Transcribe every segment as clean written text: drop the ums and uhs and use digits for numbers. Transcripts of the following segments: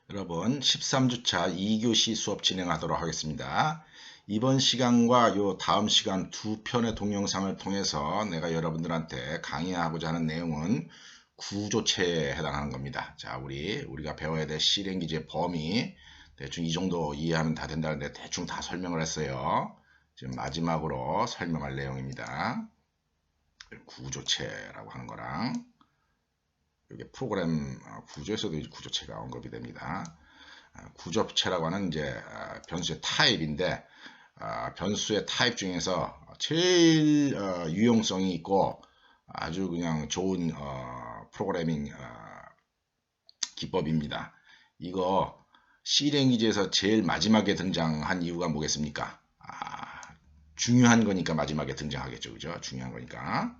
여러분 13주차 2교시 수업 진행하도록 하겠습니다. 이번 시간과 요 다음 시간 두 편의 동영상을 통해서 내가 여러분들한테 강의하고자 하는 내용은 구조체에 해당하는 겁니다. 자, 우리가 배워야 될 실행기지의 범위 대충 이 정도 이해하면 다 된다는데 대충 다 설명을 했어요. 지금 마지막으로 설명할 내용입니다. 구조체라고 하는 거랑 이게 프로그램 구조에서도 구조체가 언급이 됩니다. 구조체라고 하는 이제 변수의 타입인데 변수의 타입 중에서 제일 유용성이 있고 아주 그냥 좋은 프로그래밍 기법입니다. 이거 C랭귀지에서 제일 마지막에 등장한 이유가 뭐겠습니까? 중요한 거니까 마지막에 등장하겠죠. 그죠? 중요한 거니까.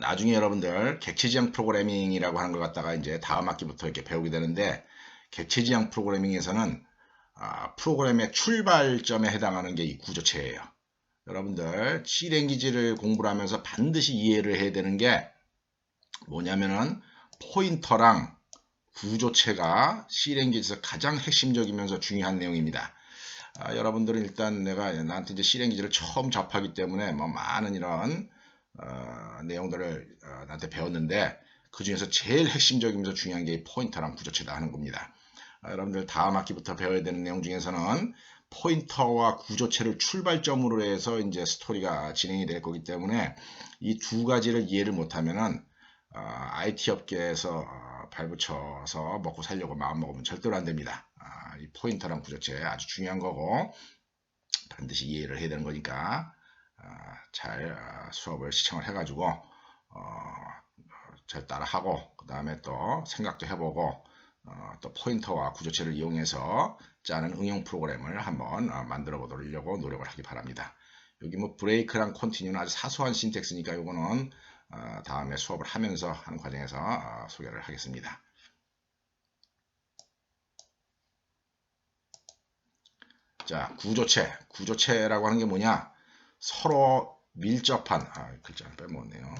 나중에 여러분들 객체지향 프로그래밍이라고 하는 걸 갖다가 이제 다음 학기부터 이렇게 배우게 되는데 객체지향 프로그래밍에서는 프로그램의 출발점에 해당하는 게 이 구조체예요. 여러분들 C랭귀지를 공부를 하면서 반드시 이해를 해야 되는 게 뭐냐면은 포인터랑 구조체가 C랭귀지에서 가장 핵심적이면서 중요한 내용입니다. 여러분들은 일단 내가 나한테 이제 C랭귀지를 처음 접하기 때문에 뭐 많은 이런 내용들을 나한테 배웠는데 그 중에서 제일 핵심적이면서 중요한 게 포인터랑 구조체다 하는 겁니다. 여러분들 다음 학기부터 배워야 되는 내용 중에서는 포인터와 구조체를 출발점으로 해서 이제 스토리가 진행이 될 거기 때문에 이 두 가지를 이해를 못하면은 IT 업계에서 발붙여서 먹고 살려고 마음 먹으면 절대로 안 됩니다. 이 포인터랑 구조체 아주 중요한 거고 반드시 이해를 해야 되는 거니까 잘 수업을 시청을 해가지고 잘 따라하고 그 다음에 또 생각도 해보고 또 포인터와 구조체를 이용해서 짜는 응용 프로그램을 한번 만들어 보려고 노력을 하기 바랍니다. 여기 뭐 브레이크랑 컨티뉴는 아주 사소한 신텍스니까 이거는 다음에 수업을 하면서 하는 과정에서 소개를 하겠습니다. 자, 구조체라고 하는 게 뭐냐? 서로 밀접한, 글자를 빼먹었네요.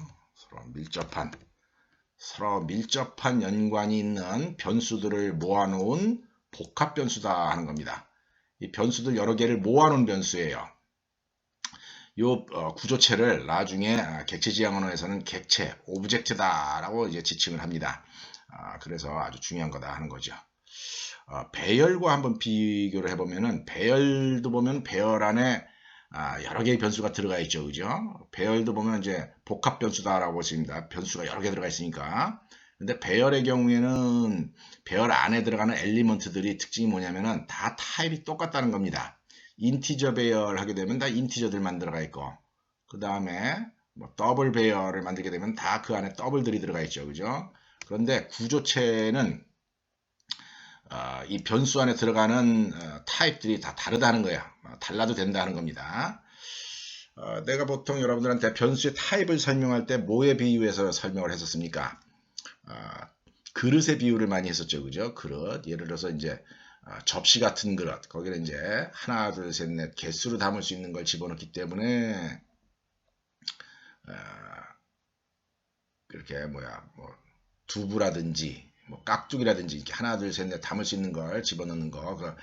서로 밀접한 연관이 있는 변수들을 모아놓은 복합 변수다 하는 겁니다. 이 변수들 여러 개를 모아놓은 변수예요. 이 구조체를 나중에 객체지향 언어에서는 객체, 오브젝트다라고 이제 지칭을 합니다. 그래서 아주 중요한 거다 하는 거죠. 배열과 한번 비교를 해보면은 배열도 보면 배열 안에 여러 개의 변수가 들어가 있죠. 그죠? 배열도 보면 이제 복합 변수다라고 보십니다. 변수가 여러 개 들어가 있으니까. 근데 배열의 경우에는 배열 안에 들어가는 엘리먼트들이 특징이 뭐냐면은 다 타입이 똑같다는 겁니다. 인티저 배열 하게 되면 다 인티저들만 들어가 있고, 그 다음에 뭐 더블 배열을 만들게 되면 다 그 안에 더블들이 들어가 있죠. 그죠? 그런데 구조체는 이 변수 안에 들어가는 타입들이 다 다르다는 거야. 달라도 된다는 겁니다. 내가 보통 여러분들한테 변수의 타입을 설명할 때 뭐에 비유해서 설명을 했었습니까? 그릇의 비유를 많이 했었죠. 그죠? 그릇. 예를 들어서 이제 접시 같은 그릇. 거기는 이제 하나, 둘, 셋, 넷 개수로 담을 수 있는 걸 집어넣기 때문에 그렇게 뭐 두부라든지 뭐 깍두기라든지 이렇게 하나 둘 셋 넷 담을 수 있는 걸 집어넣는 거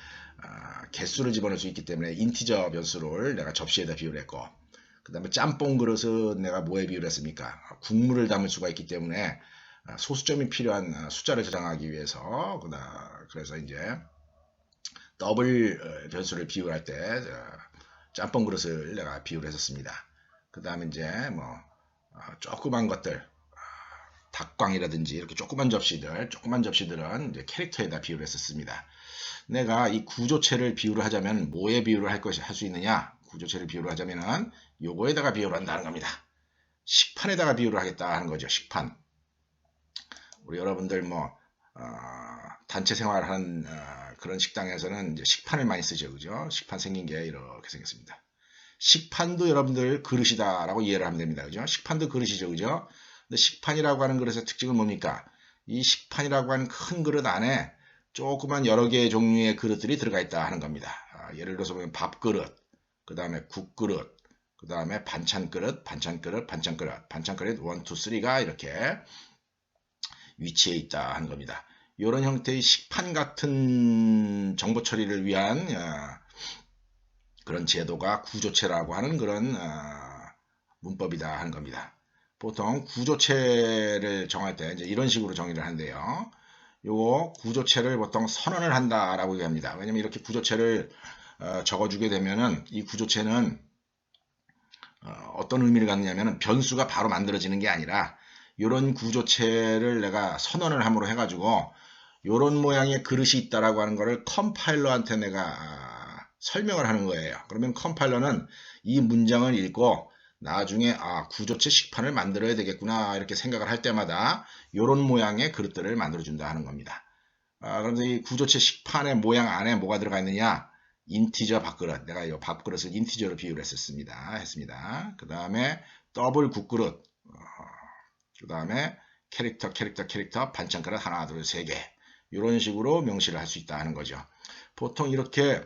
개수를 집어넣을 수 있기 때문에 인티저 변수를 내가 접시에다 비유를 했고, 그 다음에 짬뽕 그릇은 내가 뭐에 비유를 했습니까? 국물을 담을 수가 있기 때문에 소수점이 필요한 숫자를 저장하기 위해서 그래서 이제 더블 변수를 비유할 때 짬뽕 그릇을 내가 비유를 했었습니다. 그 다음에 이제 뭐 조그만 것들 닭광이라든지 이렇게 조그만 접시들은 이제 캐릭터에다 비유를 했었습니다. 내가 이 구조체를 비유를 하자면 뭐에 비유를 할 수 있느냐? 구조체를 비유를 하자면은 요거에다가 비유를 한다는 겁니다. 식판에다가 비유를 하겠다 하는 거죠. 식판. 우리 여러분들 뭐 단체 생활하는 그런 식당에서는 이제 식판을 많이 쓰죠. 그죠? 식판 생긴 게 이렇게 생겼습니다. 식판도 여러분들 그릇이다라고 이해를 하면 됩니다. 그죠? 식판도 그릇이죠. 그죠? 근데 식판이라고 하는 그릇의 특징은 뭡니까? 이 식판이라고 하는 큰 그릇 안에 조그만 여러 개의 종류의 그릇들이 들어가 있다 하는 겁니다. 예를 들어서 보면 밥그릇, 그 다음에 국그릇, 그 다음에 반찬그릇, 반찬그릇 1, 2, 3가 이렇게 위치해 있다 하는 겁니다. 이런 형태의 식판 같은 정보 처리를 위한 그런 제도가 구조체라고 하는 그런 문법이다 하는 겁니다. 보통 구조체를 정할 때 이제 이런 식으로 정의를 하는데요. 요거 구조체를 보통 선언을 한다라고 얘기합니다. 왜냐면 이렇게 구조체를 적어주게 되면은 이 구조체는 어떤 의미를 갖느냐면은 변수가 바로 만들어지는 게 아니라 이런 구조체를 내가 선언을 함으로 해가지고 이런 모양의 그릇이 있다라고 하는 거를 컴파일러한테 내가 설명을 하는 거예요. 그러면 컴파일러는 이 문장을 읽고 나중에 구조체 식판을 만들어야 되겠구나 이렇게 생각을 할 때마다 이런 모양의 그릇들을 만들어준다 하는 겁니다. 그런데 이 구조체 식판의 모양 안에 뭐가 들어가 있느냐? 인티저 밥그릇. 내가 이 밥그릇을 인티저로 비유를 했습니다. 그 다음에 더블 국그릇. 그 다음에 캐릭터 반찬 그릇 하나, 둘, 세 개. 이런 식으로 명시를 할 수 있다 하는 거죠. 보통 이렇게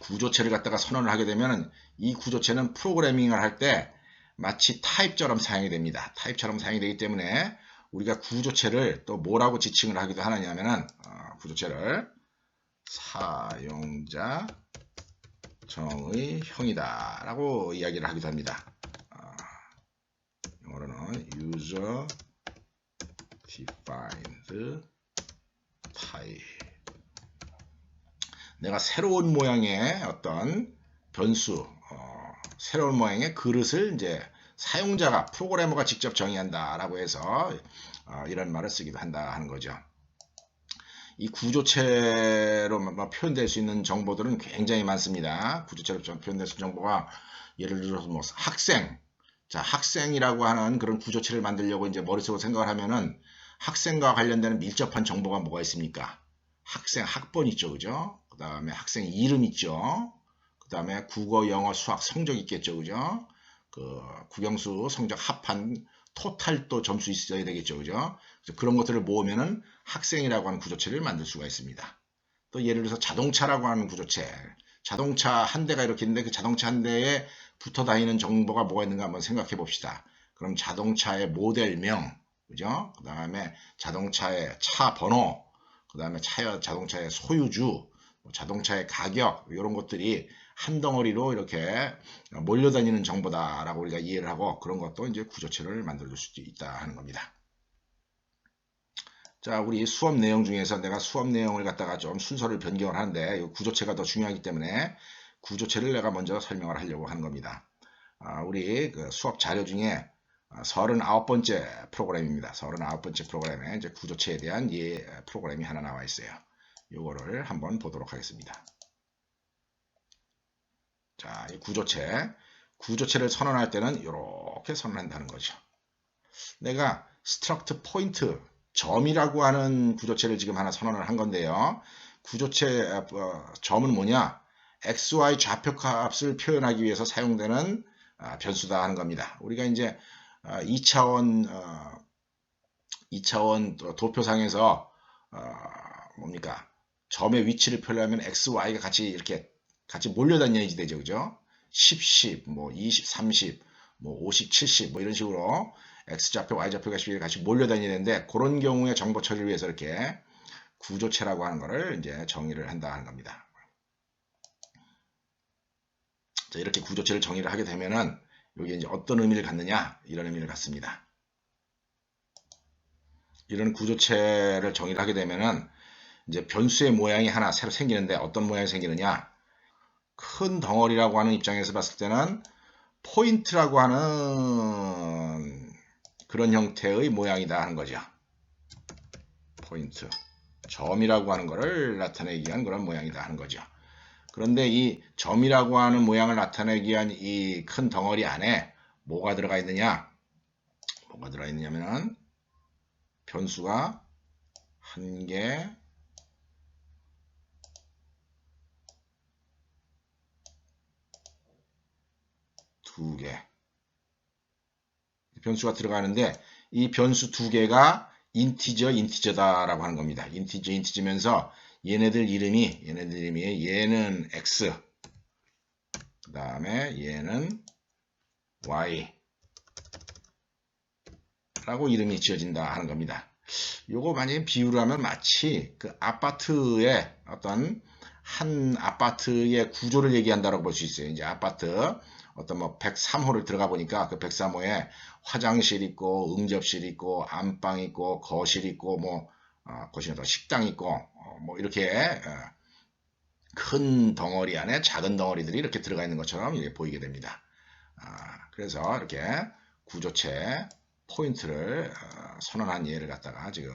구조체를 갖다가 선언을 하게 되면 이 구조체는 프로그래밍을 할 때 마치 타입처럼 사용이 됩니다. 타입처럼 사용이 되기 때문에 우리가 구조체를 또 뭐라고 지칭을 하기도 하느냐면은 구조체를 사용자 정의 형이다 라고 이야기를 하기도 합니다. 영어로는 user defined type. 내가 새로운 모양의 어떤 변수, 새로운 모양의 그릇을 이제 사용자가 프로그래머가 직접 정의한다라고 해서 이런 말을 쓰기도 한다 하는 거죠. 이 구조체로 표현될 수 있는 정보들은 굉장히 많습니다. 구조체로 표현될 수 있는 정보가 예를 들어서 뭐 학생, 자 학생이라고 하는 그런 구조체를 만들려고 이제 머릿속으로 생각을 하면은 학생과 관련되는 밀접한 정보가 뭐가 있습니까? 학생 학번 있죠, 그죠? 그 다음에 학생 이름 있죠. 그 다음에 국어, 영어, 수학 성적 있겠죠, 그죠? 그 국영수 성적 합한 토탈도 점수 있어야 되겠죠, 그죠? 그래서 그런 것들을 모으면은 학생이라고 하는 구조체를 만들 수가 있습니다. 또 예를 들어서 자동차라고 하는 구조체, 자동차 한 대가 이렇게 있는데 그 자동차 한 대에 붙어 다니는 정보가 뭐가 있는가 한번 생각해 봅시다. 그럼 자동차의 모델명, 그죠? 그 다음에 자동차의 차 번호, 그 다음에 자동차의 소유주, 자동차의 가격 이런 것들이 한 덩어리로 이렇게 몰려다니는 정보다라고 우리가 이해를 하고 그런 것도 이제 구조체를 만들어줄 수 있다 하는 겁니다. 자, 우리 수업 내용 중에서 내가 수업 내용을 갖다가 좀 순서를 변경을 하는데 구조체가 더 중요하기 때문에 구조체를 내가 먼저 설명을 하려고 하는 겁니다. 우리 그 수업 자료 중에 39번째 프로그램입니다. 39번째 프로그램에 이제 구조체에 대한 프로그램이 하나 나와 있어요. 요거를 한번 보도록 하겠습니다. 자, 이 구조체를 선언할 때는 이렇게 선언한다는 거죠. 내가 struct point 점이라고 하는 구조체를 지금 하나 선언을 한 건데요. 구조체 점은 뭐냐? XY 좌표값을 표현하기 위해서 사용되는 변수다 하는 겁니다. 우리가 이제 2차원 도표상에서 뭡니까? 점의 위치를 표현하면 X, Y가 같이 이렇게 같이 몰려다녀야지 되죠. 그죠? 10, 10, 뭐 20, 30, 뭐 50, 70, 뭐 이런 식으로 X좌표, Y좌표가 같이 몰려다녀야 되는데 그런 경우에 정보 처리를 위해서 이렇게 구조체라고 하는 것을 이제 정의를 한다 하는 겁니다. 자, 이렇게 구조체를 정의를 하게 되면은 여기 이제 어떤 의미를 갖느냐? 이런 의미를 갖습니다. 이런 구조체를 정의를 하게 되면은 이제 변수의 모양이 하나 새로 생기는데 어떤 모양이 생기느냐? 큰 덩어리라고 하는 입장에서 봤을 때는 포인트라고 하는 그런 형태의 모양이다 하는 거죠. 포인트. 점이라고 하는 것을 나타내기 위한 그런 모양이다 하는 거죠. 그런데 이 점이라고 하는 모양을 나타내기 위한 이 큰 덩어리 안에 뭐가 들어가 있느냐? 뭐가 들어가 있느냐면은 변수가 한 개, 두 개. 변수가 들어가는데 이 변수 두 개가 인티저다라고 하는 겁니다. 인티저면서 얘네들 이름이 얘는 x, 그 다음에 얘는 y 라고 이름이 지어진다 하는 겁니다. 요거 만약에 비유를 하면 마치 그 아파트의 어떤 한 아파트의 구조를 얘기한다고 볼 수 있어요. 이제 아파트 어떤 뭐 103호를 들어가 보니까 그 103호에 화장실 있고 응접실 있고 안방 있고 거실 있고 뭐 거실에다 식당 있고 뭐 이렇게 큰 덩어리 안에 작은 덩어리들이 이렇게 들어가 있는 것처럼 이렇게 보이게 됩니다. 그래서 이렇게 구조체 포인트를 선언한 예를 갖다가 지금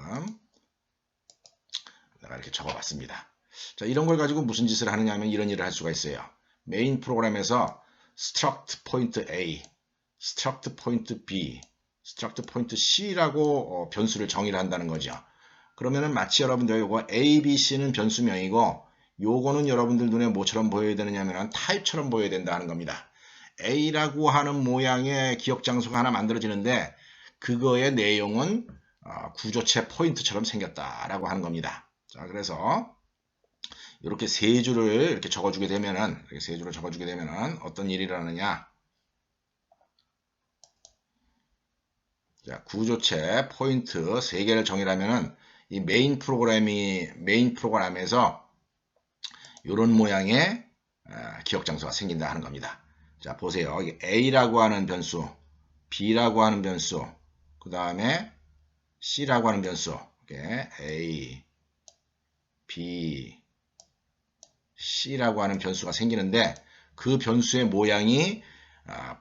내가 이렇게 적어봤습니다. 자, 이런 걸 가지고 무슨 짓을 하느냐 하면 이런 일을 할 수가 있어요. 메인 프로그램에서 struct point A, struct point B, struct point C라고 변수를 정의를 한다는 거죠. 그러면은 마치 여러분들 이거 A, B, C는 변수명이고 요거는 여러분들 눈에 뭐처럼 보여야 되느냐면 타입처럼 보여야 된다 하는 겁니다. A라고 하는 모양의 기억 장소가 하나 만들어지는데 그거의 내용은 구조체 포인트처럼 생겼다라고 하는 겁니다. 자, 그래서 이렇게 세 줄을 이렇게 적어주게 되면은 세 줄을 적어주게 되면은 어떤 일이 일어나느냐? 자, 구조체 포인트 세 개를 정의하면은 이 메인 프로그램에서 이런 모양의 기억 장소가 생긴다 하는 겁니다. 자, 보세요. A라고 하는 변수, B라고 하는 변수, 그 다음에 C라고 하는 변수. A, B, C라고 하는 변수가 생기는데 그 변수의 모양이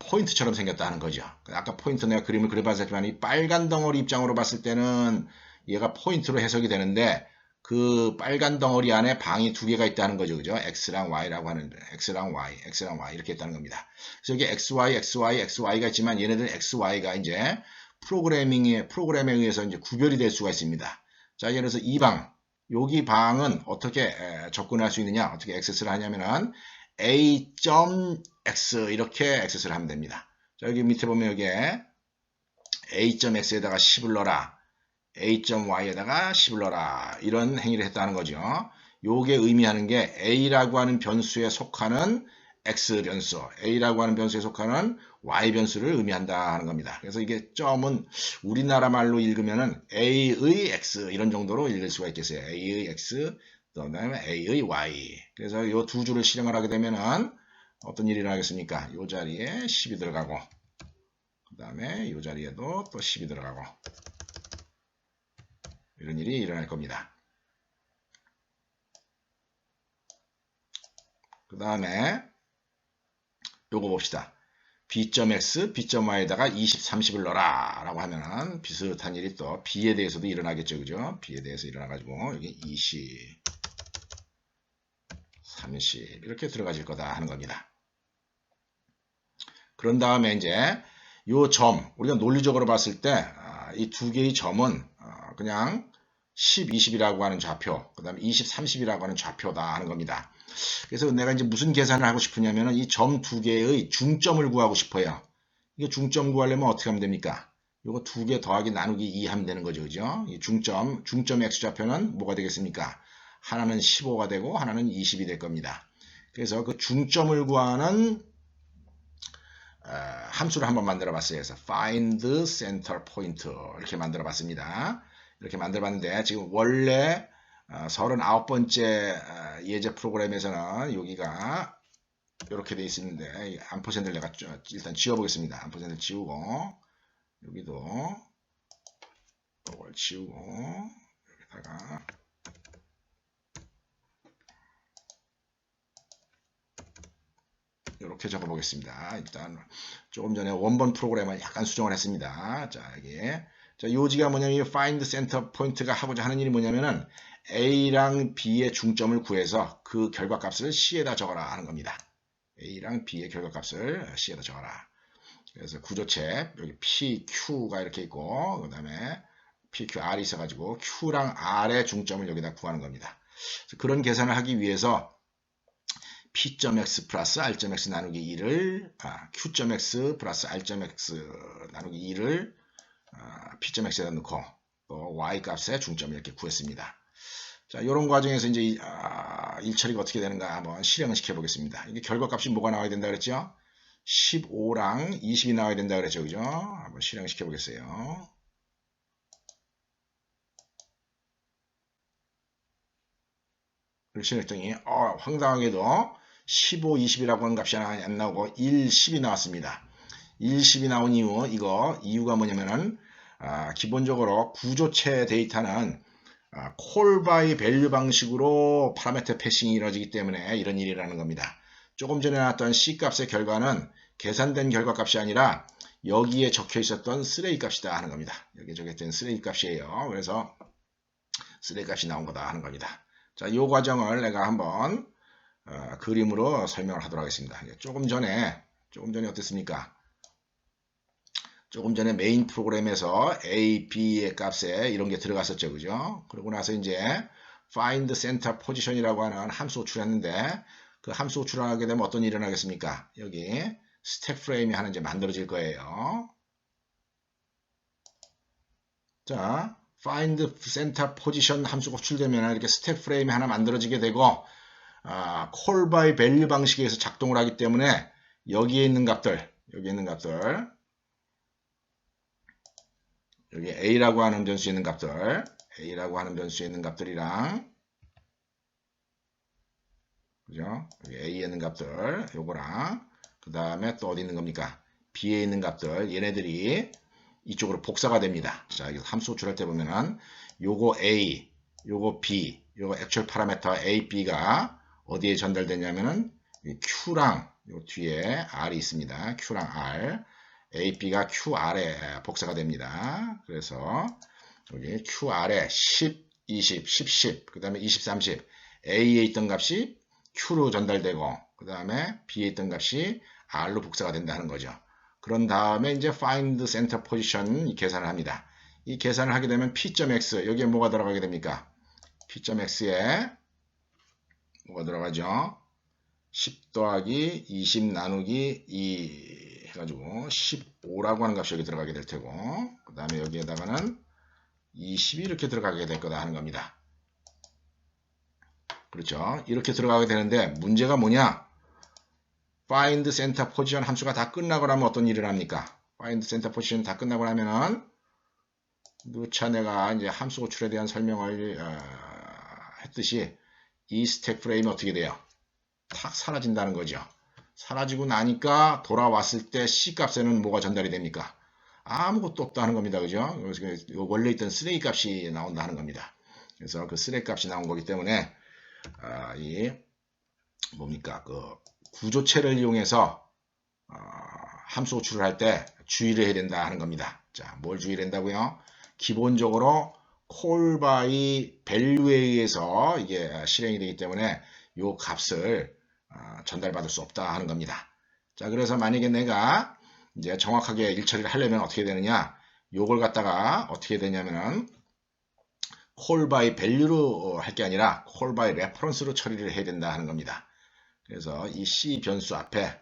포인트처럼 생겼다 하는 거죠. 아까 포인트 내가 그림을 그려봤지만 이 빨간 덩어리 입장으로 봤을 때는 얘가 포인트로 해석이 되는데 그 빨간 덩어리 안에 방이 두 개가 있다는 거죠. 그죠? X랑 Y라고 하는데 X랑 Y 이렇게 있다는 겁니다. 그래서 여기 XY가 있지만 얘네들 XY가 이제 프로그램에 의해서 이제 구별이 될 수가 있습니다. 자, 예를 들어서 이 방, 여기 방은 어떻게 접근할 수 있느냐? 어떻게 액세스를 하냐면은 A.X 이렇게 액세스를 하면 됩니다. 자, 여기 밑에 보면 여기에 A.X에다가 10을 넣어라. A.Y에다가 10을 넣어라. 이런 행위를 했다는 거죠. 요게 의미하는 게 A라고 하는 변수에 속하는 X 변수, A라고 하는 변수에 속하는 Y 변수를 의미한다 하는 겁니다. 그래서 이게 점은 우리나라 말로 읽으면은 A의 X 이런 정도로 읽을 수가 있겠어요. A의 X, 그 다음에 A의 Y. 그래서 이 두 줄을 실행을 하게 되면은 어떤 일이 일어나겠습니까? 이 자리에 10이 들어가고, 그 다음에 이 자리에도 또 10이 들어가고, 이런 일이 일어날 겁니다. 그 다음에 요거 봅시다. B.X, B.Y에다가 20, 30을 넣어라 라고 하면은 비슷한 일이 또 B에 대해서도 일어나겠죠. 그죠? B에 대해서 일어나가지고 여기 20, 30 이렇게 들어가질 거다 하는 겁니다. 그런 다음에 이제 요 점, 우리가 논리적으로 봤을 때 이 두 개의 점은 그냥 10, 20이라고 하는 좌표, 그 다음에 20, 30이라고 하는 좌표다 하는 겁니다. 그래서 내가 이제 무슨 계산을 하고 싶으냐면 이 점 두 개의 중점을 구하고 싶어요. 이게 중점 구하려면 어떻게 하면 됩니까? 이거 두 개 더하기 나누기 2 하면 되는 거죠. 그죠? 이 중점 X좌표는 뭐가 되겠습니까? 하나는 15가 되고 하나는 20이 될 겁니다. 그래서 그 중점을 구하는 함수를 한번 만들어 봤어요. 그래서 find center point 이렇게 만들어 봤습니다. 이렇게 만들어 봤는데 지금 원래 39번째 예제 프로그램에서는 여기가 이렇게 돼 있는데 암퍼센드를 내가 일단 지워보겠습니다. 암퍼센드 지우고 여기도 이걸 지우고 여기다가 이렇게 적어보겠습니다. 일단 조금 전에 원본 프로그램을 약간 수정을 했습니다. 자, 여기 자, 요지가 뭐냐면 find center point가 하고자 하는 일이 뭐냐면은 A랑 B의 중점을 구해서 그 결과값을 C에다 적어라 하는 겁니다. A랑 B의 결과값을 C에다 적어라. 그래서 구조체 여기 P, Q가 이렇게 있고 그 다음에 P, Q, R이 있어가지고 Q랑 R의 중점을 여기다 구하는 겁니다. 그런 계산을 하기 위해서 P.X 플러스 R.X 나누기 2를 Q.X 플러스 R.X 나누기 2를 P.X에다 넣고 또 Y 값의 중점을 이렇게 구했습니다. 자, 이런 과정에서 이제 일 처리가 어떻게 되는가 한번 실행을 시켜 보겠습니다. 이게 결과값이 뭐가 나와야 된다 그랬죠? 15랑 20이 나와야 된다 그랬죠. 그죠? 한번 실행을 시켜 보겠어요. 이렇게 실행했더니 황당하게도 15, 20이라고 하는 값이 안 나오고 1, 10이 나왔습니다. 1, 10이 나온 이유가 뭐냐면은 기본적으로 구조체 데이터는 콜 바이 밸류 방식으로 파라미터 패싱이 이루어지기 때문에 이런 일이라는 겁니다. 조금 전에 나왔던 C 값의 결과는 계산된 결과 값이 아니라 여기에 적혀 있었던 스레이 값이다 하는 겁니다. 여기에 적혀 있던 스레이 값이에요. 그래서 스레이 값이 나온 거다 하는 겁니다. 자, 이 과정을 내가 한번 그림으로 설명을 하도록 하겠습니다. 조금 전에 어땠습니까? 조금 전에 메인 프로그램에서 A, B의 값에 이런 게 들어갔었죠. 그죠? 그러고 나서 이제 find center position이라고 하는 함수 호출했는데 그 함수 호출하게 되면 어떤 일이 일어나겠습니까? 여기 스택 프레임이 하나 이제 만들어질 거예요. 자, find center position 함수가 호출되면 이렇게 스택 프레임이 하나 만들어지게 되고 call by value 방식에서 작동을 하기 때문에 여기에 있는 값들 여기 A라고 하는 변수에 있는 값들이랑 그죠? 여기 A에 있는 값들 요거랑 그 다음에 또 어디 있는 겁니까? B에 있는 값들 얘네들이 이쪽으로 복사가 됩니다. 자, 여기서 함수 호출할 때 보면은 요거 A, 요거 B, 요거 액츄얼 파라미터 A, B가 어디에 전달되냐면은 Q랑 요 뒤에 R이 있습니다. Q랑 R. A, B가 QR에 복사가 됩니다. 그래서 여기 QR에 10, 20, 10, 10, 그 다음에 20, 30 A에 있던 값이 Q로 전달되고 그 다음에 B에 있던 값이 R로 복사가 된다는 거죠. 그런 다음에 이제 find center position 이 계산을 합니다. 이 계산을 하게 되면 P.X 여기에 뭐가 들어가게 됩니까? P.X에 뭐가 들어가죠? 10 더하기 20 나누기 2 해가지고 15라고 하는 값이 여기 들어가게 될 테고 그 다음에 여기에다가는 20이 이렇게 들어가게 될 거다 하는 겁니다. 그렇죠? 이렇게 들어가게 되는데 문제가 뭐냐? find center position 함수가 다 끝나고 나면 어떤 일을 합니까? find center position 다 끝나고 나면은 누차 내가 이제 함수 호출에 대한 설명을 했듯이 이 스택 프레임이 어떻게 돼요? 탁 사라진다는 거죠. 사라지고 나니까 돌아왔을 때 C 값에는 뭐가 전달이 됩니까? 아무것도 없다는 겁니다. 그죠? 원래 있던 쓰레기 값이 나온다는 겁니다. 그래서 그 쓰레기 값이 나온 거기 때문에 이 뭡니까? 그 구조체를 이용해서 함수 호출을 할 때 주의를 해야 된다 하는 겁니다. 자, 뭘 주의를 한다고요? 기본적으로 call by value에 의해서 이게 실행이 되기 때문에 이 값을 전달받을 수 없다 하는 겁니다. 자, 그래서 만약에 내가 이제 정확하게 일처리를 하려면 어떻게 되느냐? 요걸 갖다가 어떻게 되냐면은 call by value로 할 게 아니라 call by reference로 처리를 해야 된다 하는 겁니다. 그래서 이 C 변수 앞에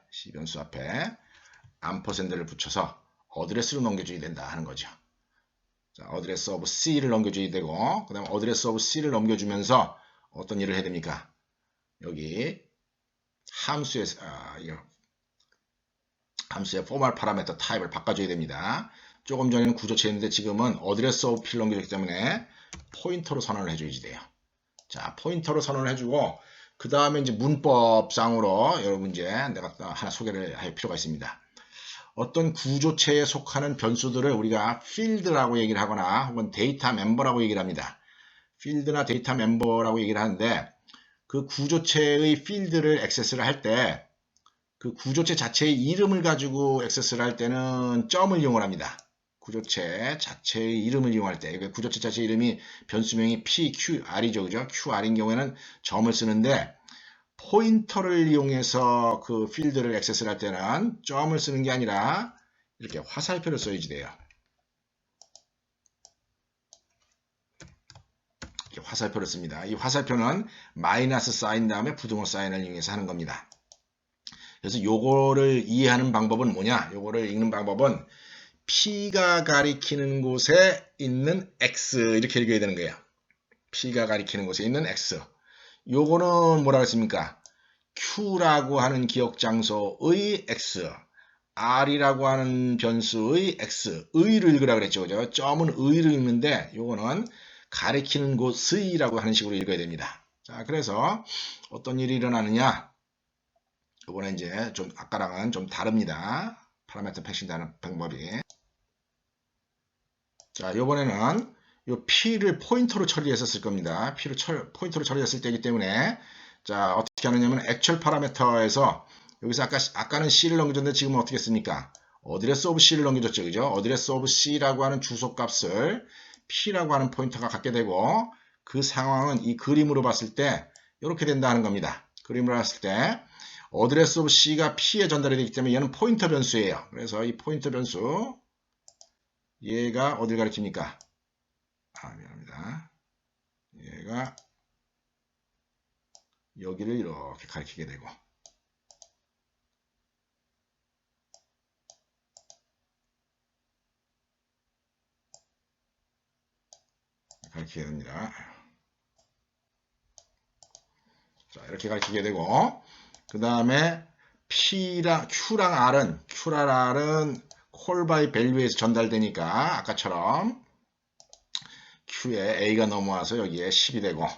ampersand를 붙여서 어드레스로 넘겨줘야 된다 하는 거죠. 자, 어드레스 오브 C를 넘겨줘야 되고 그 다음에 어드레스 오브 C를 넘겨주면서 어떤 일을 해야 됩니까? 여기 함수의 포멀 파라미터 타입을 바꿔줘야 됩니다. 조금 전에는 구조체였는데 지금은 어드레스 오브 P를 넘겨줬기 때문에 포인터로 선언을 해줘야지 돼요. 자, 포인터로 선언을 해주고 그 다음에 이제 문법상으로 여러분 이제 내가 하나 소개를 할 필요가 있습니다. 어떤 구조체에 속하는 변수들을 우리가 필드라고 얘기를 하거나 혹은 데이터 멤버라고 얘기를 합니다. 필드나 데이터 멤버라고 얘기를 하는데 그 구조체의 필드를 액세스를 할 때 그 구조체 자체의 이름을 가지고 액세스를 할 때는 점을 이용을 합니다. 구조체 자체의 이름을 이용할 때 구조체 자체의 이름이 변수명이 PQR이죠. 그죠? QR인 경우에는 점을 쓰는데 포인터를 이용해서 그 필드를 액세스를 할 때는 점을 쓰는 게 아니라 이렇게 화살표를 써야지 돼요. 이렇게 화살표를 씁니다. 이 화살표는 마이너스 사인 다음에 부등호 사인을 이용해서 하는 겁니다. 그래서 요거를 이해하는 방법은 뭐냐? 요거를 읽는 방법은 P가 가리키는 곳에 있는 X 이렇게 읽어야 되는 거예요. P가 가리키는 곳에 있는 X. 요거는 뭐라고 했습니까? Q라고 하는 기억 장소의 X, R이라고 하는 변수의 X, 의를 읽으라 그랬죠. 그죠? 점은 의를 읽는데 요거는 가리키는 곳의라고 하는 식으로 읽어야 됩니다. 자, 그래서 어떤 일이 일어나느냐? 이번에 이제 좀 아까랑은 좀 다릅니다. 파라미터 패싱하는 방법이. 자, 이번에는 이 P를 포인터로 처리했었을 겁니다. P를 포인터로 처리했을 때이기 때문에 자, 어떻게 하느냐면 액츄얼 파라미터에서 여기서 아까는 C를 넘겨줬는데 지금은 어떻게 했습니까? 어드레스 오브 C를 넘겨줬죠. 그죠? 어드레스 오브 C라고 하는 주소값을 P라고 하는 포인터가 갖게 되고 그 상황은 이 그림으로 봤을 때 이렇게 된다는 겁니다. 그림으로 봤을 때 어드레스 오브 C가 P에 전달이 되기 때문에 얘는 포인터 변수예요. 그래서 이 포인터 변수 얘가 어딜 가리킵니까? 미안합니다. 얘가 여기를 이렇게 가리키게 되고 가리키게 됩니다. 자, 이렇게 가리키게 되고 그 다음에 Q랑 R은 콜 바이 밸류에서 전달되니까 아까처럼 Q에 A가 넘어와서 여기에 10이 되고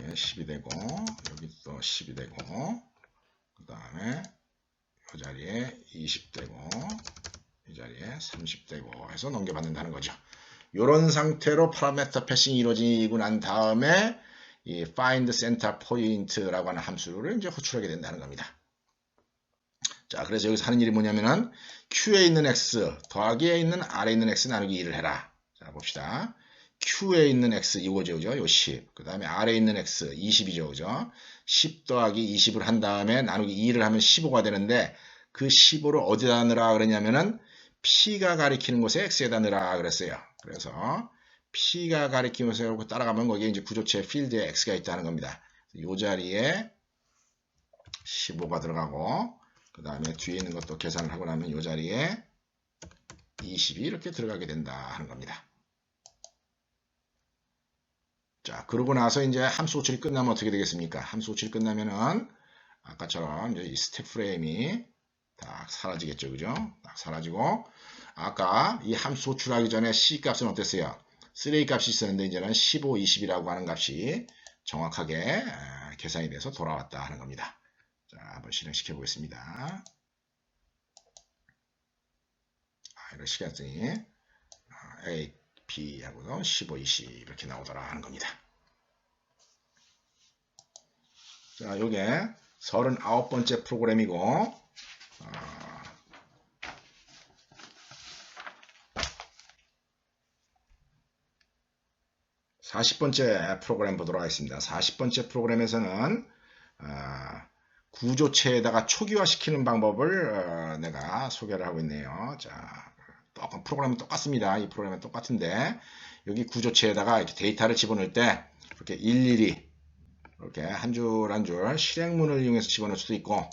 예, 10이 되고 여기 또 10이 되고 그 다음에 이 자리에 20 되고 이 자리에 30 되고 해서 넘겨받는다는 거죠. 이런 상태로 파라미터 패싱이 이루어지고 난 다음에 이 find center point라고 하는 함수를 이제 호출하게 된다는 겁니다. 자, 그래서 여기서 하는 일이 뭐냐면은 Q에 있는 X 더하기 에 있는 R에 있는 X 나누기 2를 해라. 자, 봅시다. Q에 있는 X 이거죠, 그죠? 요 10. 그 다음에 R에 있는 X 20이죠, 그죠? 10 더하기 20을 한 다음에 나누기 2를 하면 15가 되는데 그 15를 어디다 넣으라 그랬냐면은 P가 가리키는 곳에 X에다 넣으라 그랬어요. 그래서 P가 가리키는 곳에 따라가면 거기에 이제 구조체 필드에 X가 있다는 겁니다. 이 자리에 15가 들어가고 그 다음에 뒤에 있는 것도 계산을 하고 나면 이 자리에 20이 이렇게 들어가게 된다 하는 겁니다. 자, 그러고 나서 이제 함수 호출이 끝나면 어떻게 되겠습니까? 함수 호출이 끝나면은 아까처럼 이제 이 스택 프레임이 딱 사라지겠죠, 그죠? 딱 사라지고 아까 이 함수 호출하기 전에 C 값은 어땠어요? 3A 값이 있었는데 이제는 15, 20이라고 하는 값이 정확하게 계산이 돼서 돌아왔다 하는 겁니다. 자, 한번 실행시켜 보겠습니다. 이렇게 시켰더니 A, B하고도 15, 20 이렇게 나오더라 하는 겁니다. 자, 요게 39번째 프로그램이고 40번째 프로그램 보도록 하겠습니다. 40번째 프로그램에서는 구조체에다가 초기화시키는 방법을 내가 소개를 하고 있네요. 자, 프로그램은 똑같습니다. 이 프로그램은 똑같은데 여기 구조체에다가 이렇게 데이터를 집어넣을 때 이렇게 일일이 이렇게 한 줄 한 줄 실행문을 이용해서 집어넣을 수도 있고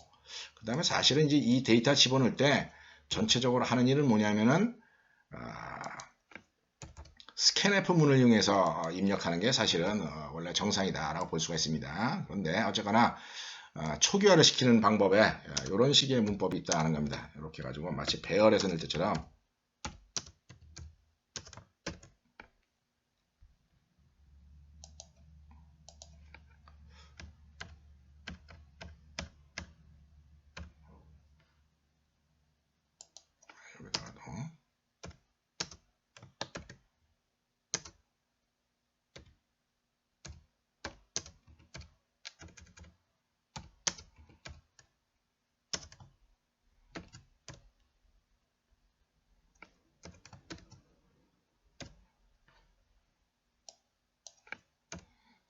그 다음에 사실은 이제 이 데이터 집어넣을 때 전체적으로 하는 일은 뭐냐면은 스캔F 문을 이용해서 입력하는 게 사실은 원래 정상이다 라고 볼 수가 있습니다. 그런데 어쨌거나 초기화를 시키는 방법에 이런 식의 문법이 있다는 겁니다. 이렇게 해가지고 마치 배열에서 넣을 때처럼 여기다가도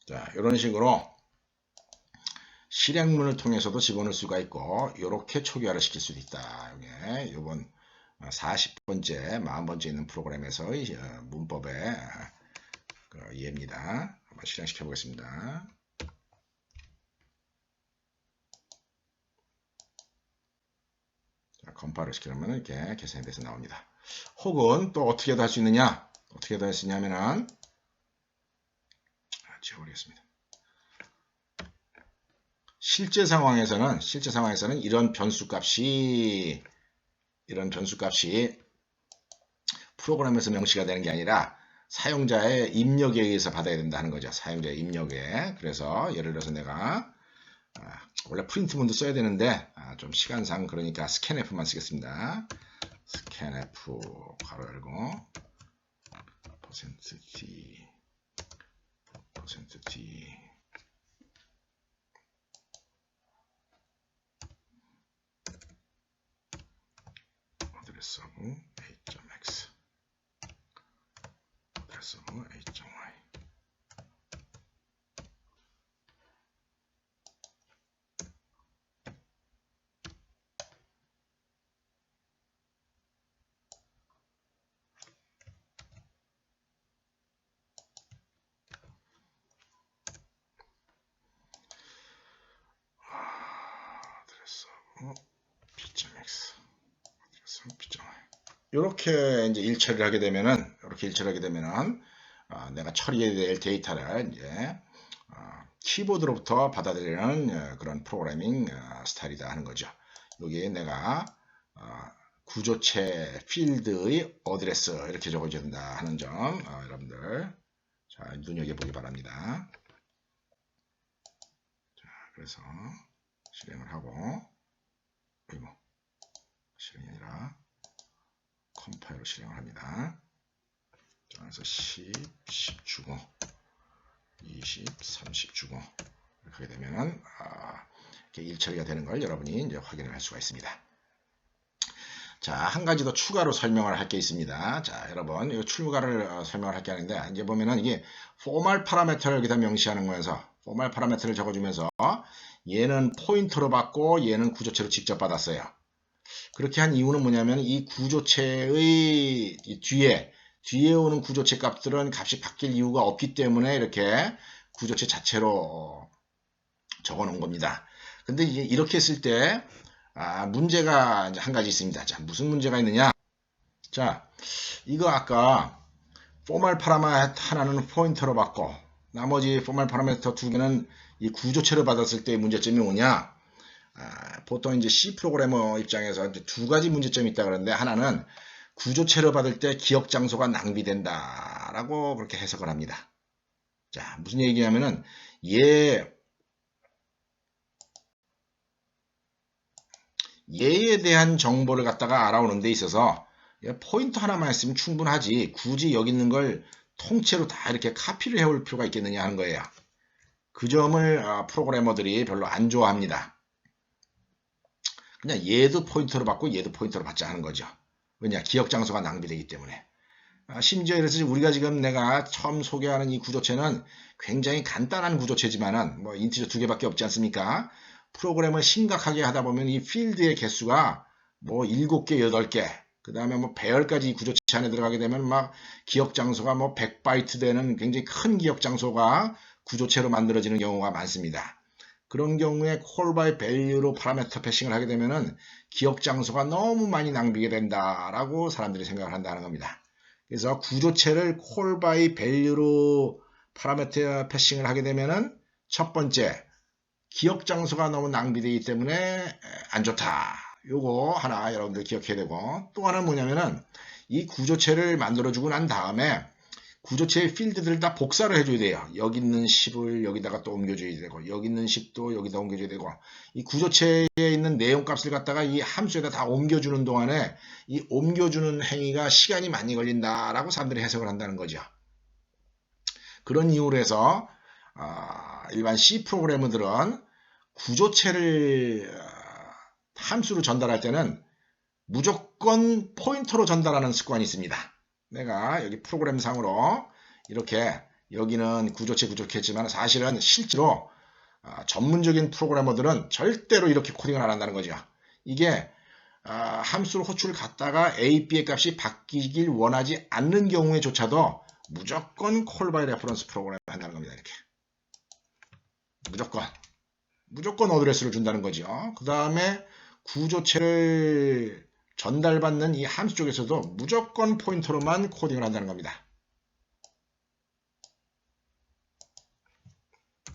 자, 이런 식으로 실행문을 통해서도 집어넣을 수가 있고 이렇게 초기화를 시킬 수도 있다. 이게 이번 40번째, 40번째 있는 프로그램에서의 문법의 이해입니다. 한번 실행시켜 보겠습니다. 컴파일을 시키려면 이렇게 계산이 돼서 나옵니다. 혹은 또 어떻게도 할 수 있느냐? 어떻게도 할 수 있냐면은 지워버리겠습니다. 실제 상황에서는 이런 변수값이 프로그램에서 명시가 되는 게 아니라 사용자의 입력에 의해서 받아야 된다는 거죠. 사용자의 입력에. 그래서 예를 들어서 내가 원래 프린트문도 써야 되는데 좀 시간상 그러니까 스캔F만 쓰겠습니다. 스캔F 괄호 열고 %t 어드레스 오브 a.x 어드레스 오브 a.y b.x 이렇게 이제 일처리를 하게 되면은 내가 처리해야 될 데이터를 이제 키보드로부터 받아들이는 그런 프로그래밍 스타일이다 하는 거죠. 여기에 내가 구조체 필드의 어드레스 이렇게 적어줘야 된다 하는 점 여러분들 자, 눈여겨보기 바랍니다. 자, 그래서 실행을 하고 실행이 아니라 컴파일로 실행을 합니다. 자, 그래서 10 주고 20, 30 주고 이렇게 하게 되면은 이렇게 일처리가 되는 걸 여러분이 이제 확인을 할 수가 있습니다. 자, 한 가지 더 추가로 설명을 할 게 있습니다. 자, 여러분, 이 추가를 설명을 할 게 아닌데, 이제 보면은 이게 포멀 파라미터를 여기다 명시하는 거면서, 포멀 파라미터를 적어주면서, 얘는 포인터로 받고, 얘는 구조체로 직접 받았어요. 그렇게 한 이유는 뭐냐면, 이 구조체의 뒤에 오는 구조체 값들은 값이 바뀔 이유가 없기 때문에 이렇게 구조체 자체로 적어 놓은 겁니다. 근데 이제 이렇게 했을 때, 문제가 이제 한 가지 있습니다. 자, 무슨 문제가 있느냐? 자, 이거 아까 포멀 파라미터 하나는 포인터로 받고 나머지 포멀 파라미터 두 개는 이 구조체로 받았을 때 문제점이 뭐냐? 보통 이제 C 프로그래머 입장에서 이제 두 가지 문제점이 있다 그러는데 하나는 구조체로 받을 때 기억 장소가 낭비된다라고 그렇게 해석을 합니다. 자, 무슨 얘기냐면은 얘에 대한 정보를 갖다가 알아오는 데 있어서 포인터 하나만 있으면 충분하지 굳이 여기 있는 걸 통째로 다 이렇게 카피를 해올 필요가 있겠느냐 하는 거예요. 그 점을 프로그래머들이 별로 안 좋아합니다. 그냥 얘도 포인터로 받고 얘도 포인터로 받자 하는 거죠. 왜냐? 기억 장소가 낭비되기 때문에. 심지어 그래서 우리가 지금 내가 처음 소개하는 이 구조체는 굉장히 간단한 구조체지만은 뭐 인티저 두 개밖에 없지 않습니까? 프로그램을 심각하게 하다 보면 이 필드의 개수가 뭐 7개, 8개, 그 다음에 뭐 배열까지 이 구조체 안에 들어가게 되면 막 기억 장소가 뭐 100바이트 되는 굉장히 큰 기억 장소가 구조체로 만들어지는 경우가 많습니다. 그런 경우에 콜 바이 밸류로 파라미터 패싱을 하게 되면은 기억 장소가 너무 많이 낭비게 된다라고 사람들이 생각을 한다는 겁니다. 그래서 구조체를 콜 바이 밸류로 파라미터 패싱을 하게 되면은 첫 번째 기억 장소가 너무 낭비되기 때문에 안 좋다. 요거 하나 여러분들 기억해야 되고 또 하나는 뭐냐면은 이 구조체를 만들어주고 난 다음에 구조체의 필드들을 다 복사를 해줘야 돼요. 여기 있는 10을 여기다가 또 옮겨줘야 되고 여기 있는 10도 여기다 옮겨줘야 되고 이 구조체에 있는 내용값을 갖다가 이 함수에다 다 옮겨주는 동안에 이 옮겨주는 행위가 시간이 많이 걸린다라고 사람들이 해석을 한다는 거죠. 그런 이유로 해서 일반 C 프로그래머들은 구조체를 함수로 전달할 때는 무조건 포인터로 전달하는 습관이 있습니다. 내가 여기 프로그램상으로 이렇게 여기는 구조체지만 사실은 실제로 전문적인 프로그래머들은 절대로 이렇게 코딩을 안 한다는 거죠. 이게 함수로 호출을 갖다가 A, B의 값이 바뀌길 원하지 않는 경우에조차도 무조건 콜 바이 레퍼런스 프로그램을 한다는 겁니다. 이렇게 무조건 어드레스를 준다는 거죠. 그 다음에 구조체를 전달받는 이 함수 쪽에서도 무조건 포인터로만 코딩을 한다는 겁니다.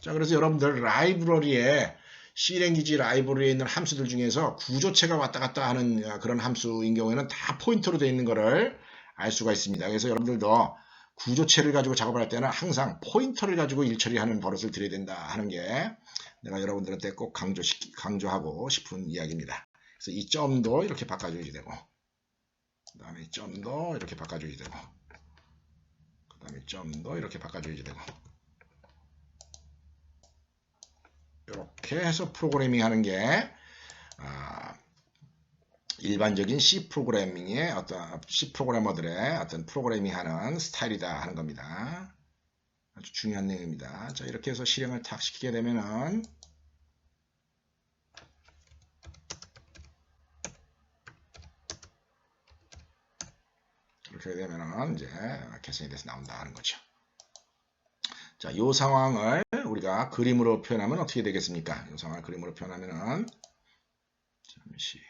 자, 그래서 여러분들 라이브러리에 C랭귀지 라이브러리에 있는 함수들 중에서 구조체가 왔다 갔다 하는 그런 함수인 경우에는 다 포인터로 되어 있는 것을 알 수가 있습니다. 그래서 여러분들도 구조체를 가지고 작업을 할 때는 항상 포인터를 가지고 일 처리하는 버릇을 들여야 된다 하는 게 내가 여러분들한테 꼭 강조하고 싶은 이야기입니다. 그래서 이 점도 이렇게 바꿔줘야 되고, 그 다음에 이 점도 이렇게 바꿔줘야 되고, 그 다음에 점도 이렇게 바꿔줘야 되고, 이렇게 해서 프로그래밍 하는 게 일반적인 C 프로그래밍의 C 프로그래머들의 어떤 프로그래밍 하는 스타일이다 하는 겁니다. 아주 중요한 내용입니다. 자, 이렇게 해서 실행을 탁 시키게 되면은 이렇게 되면은 이제 계산이 돼서 나온다 하는 거죠. 자, 이 상황을 우리가 그림으로 표현하면 어떻게 되겠습니까? 이 상황을 그림으로 표현하면은 잠시.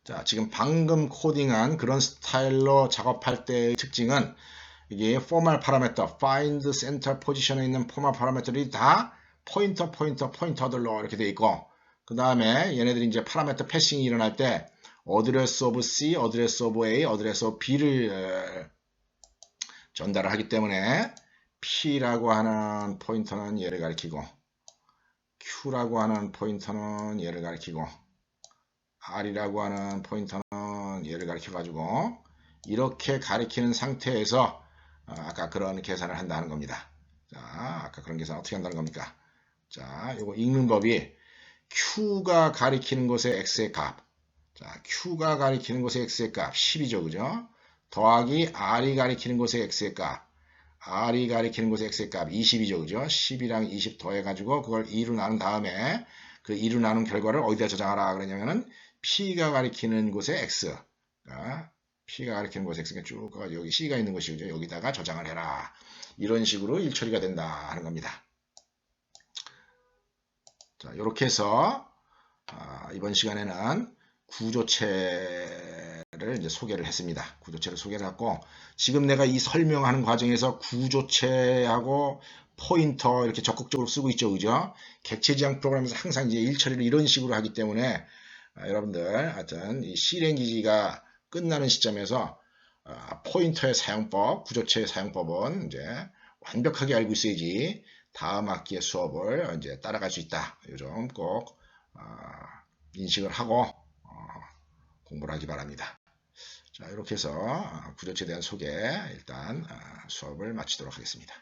자, 지금 방금 코딩한 그런 스타일로 작업할 때의 특징은 이게 포멀 파라미터, find center 포지션에 있는 포멀 파라미터들이 다 포인터들로 이렇게 돼 있고, 그 다음에 얘네들이 이제 파라미터 패싱이 일어날 때 address of C, address of A, address of B를 전달을 하기 때문에 P라고 하는 포인터는 얘를 가리키고, Q라고 하는 포인터는 얘를 가리키고, R이라고 하는 포인터는 얘를 가리켜 가지고 이렇게 가리키는 상태에서 아까 그런 계산을 한다는 겁니다. 자, 아까 그런 계산 어떻게 한다는 겁니까? 자, 요거 읽는 법이 Q가 가리키는 곳의 X의 값. 자, Q가 가리키는 곳의 X의 값 10이죠. 그죠? 더하기 R이 가리키는 곳의 X의 값. R이 가리키는 곳의 X의 값 20이죠. 그죠? 10이랑 20 더해가지고 그걸 2로 나눈 다음에 그 2로 나눈 결과를 어디다 저장하라 그러냐면은 P가 가리키는 곳의 X. P가 가리키는 곳의 X가 쭉 여기 C가 있는 곳이죠. 여기다가 저장을 해라. 이런 식으로 일 처리가 된다 하는 겁니다. 자, 이렇게 해서 이번 시간에는 구조체를 이제 소개를 했습니다. 구조체를 소개를 했고, 지금 내가 이 설명하는 과정에서 구조체하고 포인터 이렇게 적극적으로 쓰고 있죠. 그죠? 객체지향 프로그램에서 항상 이제 일 처리를 이런 식으로 하기 때문에 여러분들 하여튼 이 C랭귀지가 끝나는 시점에서 포인터의 사용법, 구조체의 사용법은 이제 완벽하게 알고 있어야지 다음 학기의 수업을 이제 따라갈 수 있다. 요즘 꼭 인식을 하고 공부를 하기 바랍니다. 자, 이렇게 해서 구조체에 대한 소개 일단 수업을 마치도록 하겠습니다.